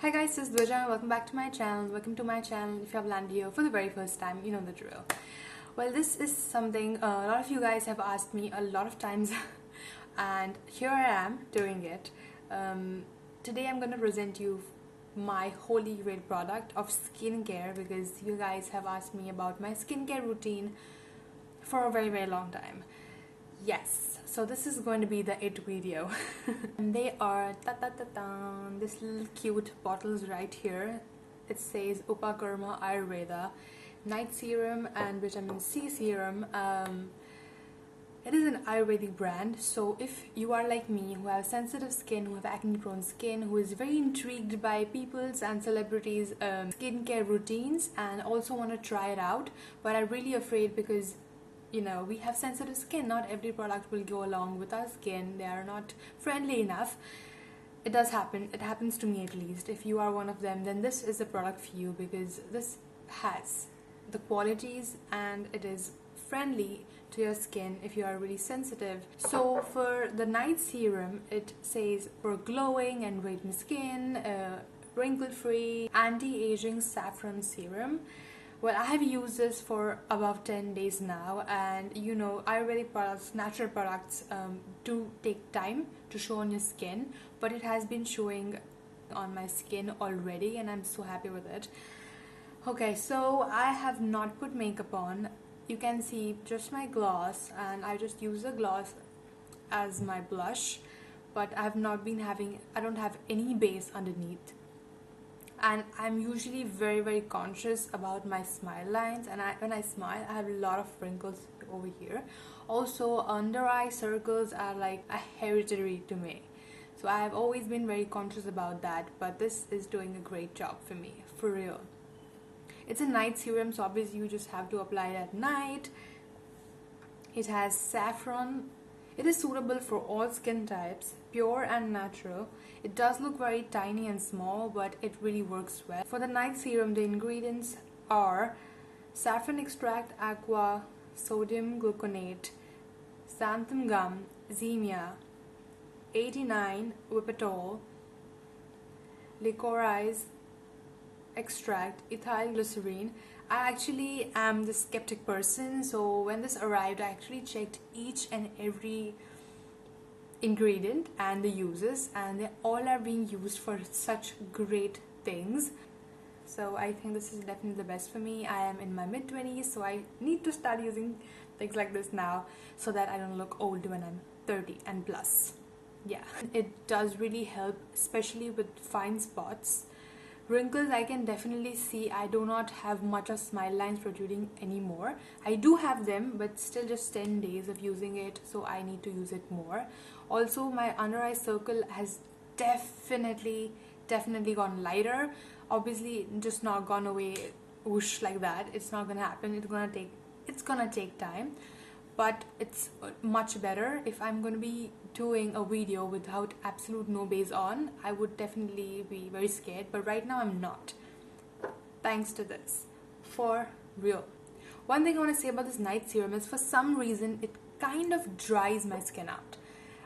Hi guys, this is Dwaja. Welcome back to my channel. Welcome to my channel. If you have landed here for the very first time, you know the drill. Well, this is something a lot of you guys have asked me a lot of times and here I am doing it. Today I'm going to present you my holy grail product of skincare because you guys have asked me about my skincare routine for a very long time. Yes, so this is going to be the it video. And they are this little cute bottles right here. It says UPAKARMA Ayurveda night serum and vitamin C serum. It is an Ayurvedic brand, so if you are like me, who have sensitive skin, who have acne prone skin, who is very intrigued by people's and celebrities skincare routines and also want to try it out, but are really afraid because you know, we have sensitive skin. Not every product will go along with our skin. They are not friendly enough. It does happen. It happens to me at least. If you are one of them, then this is the product for you because this has the qualities and it is friendly to your skin if you are really sensitive. So for the night serum, it says for glowing and radiant skin, wrinkle-free, anti-aging saffron serum. Well, I have used this for about 10 days now, and you know, Ayurvedic products, natural products do take time to show on your skin, but it has been showing on my skin already and I'm so happy with it. Okay, so I have not put makeup on. You can see just my gloss, and I just use the gloss as my blush, but I don't have any base underneath. And I'm usually very conscious about my smile lines, and when I smile I have a lot of wrinkles over here. Also, under eye circles are like a hereditary to me, so I have always been very conscious about that, but this is doing a great job for me, for real. It's a night serum, so obviously you just have to apply it at night. It has saffron. It is suitable for all skin types, pure and natural. It does look very tiny and small, but it really works well. For the night serum, the ingredients are saffron extract, aqua, sodium gluconate, xanthan gum, zemia, 89 whippetol, licorice extract, ethyl glycerine. I actually am the skeptic person, so when this arrived I actually checked each and every ingredient and the uses, and they all are being used for such great things. So I think this is definitely the best for me. I am in my mid-20s, so I need to start using things like this now so that I don't look old when I'm 30 and plus. Yeah, it does really help, especially with fine spots. Wrinkles, I can definitely see I do not have much of smile lines protruding anymore. I do have them, but still just 10 days of using it, so I need to use it more. Also, my under eye circle has definitely gone lighter. Obviously, just not gone away whoosh like that. It's not gonna happen. It's gonna take time, but it's much better. If I'm gonna be doing a video without absolute no base on, I would definitely be very scared, but right now I'm not, thanks to this, for real. One thing I want to say about this night serum is for some reason it kind of dries my skin out.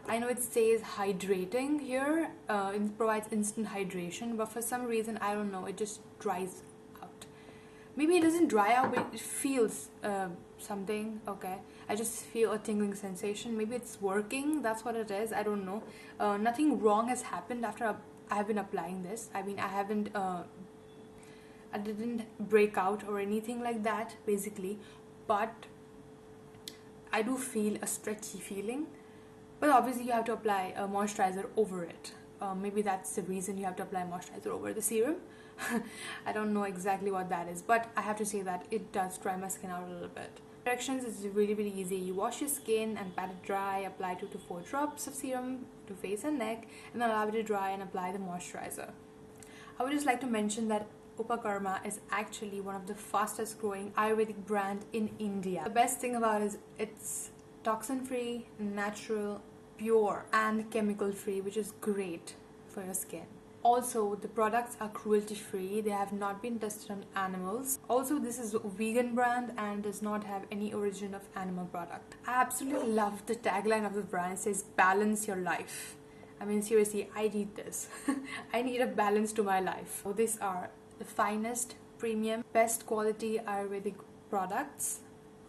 I know it says hydrating here, it provides instant hydration, but for some reason, I don't know, it just dries out. Maybe it doesn't dry out, but it feels something. Okay, I just feel a tingling sensation. Maybe it's working, that's what it is. I don't know. Nothing wrong has happened after I have been applying this. I mean, I didn't break out or anything like that basically, but I do feel a stretchy feeling. But obviously you have to apply a moisturizer over it. Maybe that's the reason you have to apply moisturizer over the serum. I don't know exactly what that is, but I have to say that it does dry my skin out a little bit. Directions is really easy. You wash your skin and pat it dry, apply 2 to 4 drops of serum to face and neck, and then allow it to dry and apply the moisturizer. I would just like to mention that UPAKARMA is actually one of the fastest growing Ayurvedic brand in India. The best thing about it is it's toxin free, natural, pure and chemical free, which is great for your skin. Also, the products are cruelty free. They have not been tested on animals. Also, this is a vegan brand and does not have any origin of animal product. I absolutely love the tagline of the brand. It says balance your life. I mean, seriously, I need this. I need a balance to my life. So these are the finest, premium, best quality Ayurvedic products,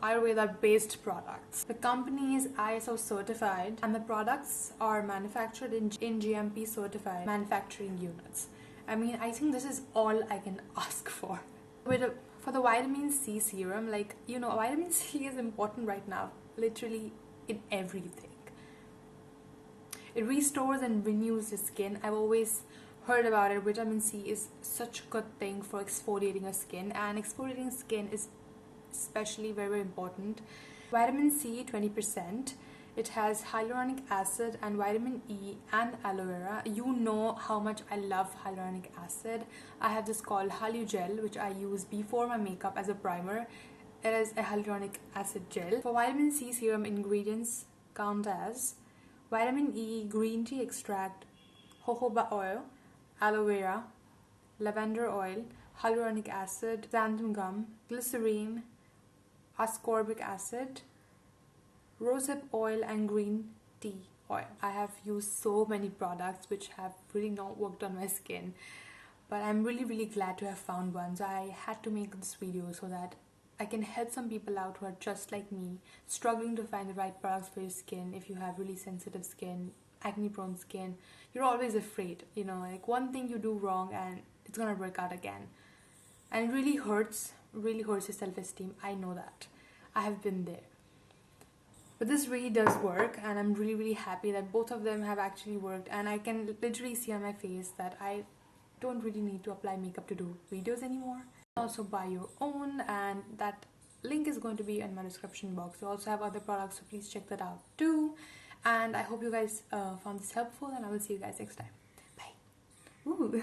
Ayurveda based products. The company is ISO certified and the products are manufactured in GMP certified manufacturing units. I mean, I think this is all I can ask for. For the vitamin C serum, like, you know, vitamin C is important right now, literally in everything. It restores and renews the skin. I've always heard about it. Vitamin C is such a good thing for exfoliating your skin, and exfoliating skin is especially very, very important. Vitamin C 20%. It has hyaluronic acid and vitamin E and aloe vera. You know how much I love hyaluronic acid. I have this called Halu Gel, which I use before my makeup as a primer. It is a hyaluronic acid gel. For vitamin C serum, ingredients count as vitamin E, green tea extract, jojoba oil, aloe vera, lavender oil, hyaluronic acid, xanthan gum, glycerine, ascorbic acid, rosehip oil, and green tea oil. I have used so many products which have really not worked on my skin, but I'm really glad to have found one. So I had to make this video so that I can help some people out who are just like me, struggling to find the right products for your skin. If you have really sensitive skin, acne prone skin, you're always afraid, you know, like one thing you do wrong and it's gonna break out again, and it really hurts your self-esteem. I know that, I have been there. But this really does work, and I'm really happy that both of them have actually worked, and I can literally see on my face that I don't really need to apply makeup to do videos anymore. Also buy your own, and that link is going to be in my description box. We also have other products, so please check that out too. And I hope you guys found this helpful, and I will see you guys next time. Bye. Ooh.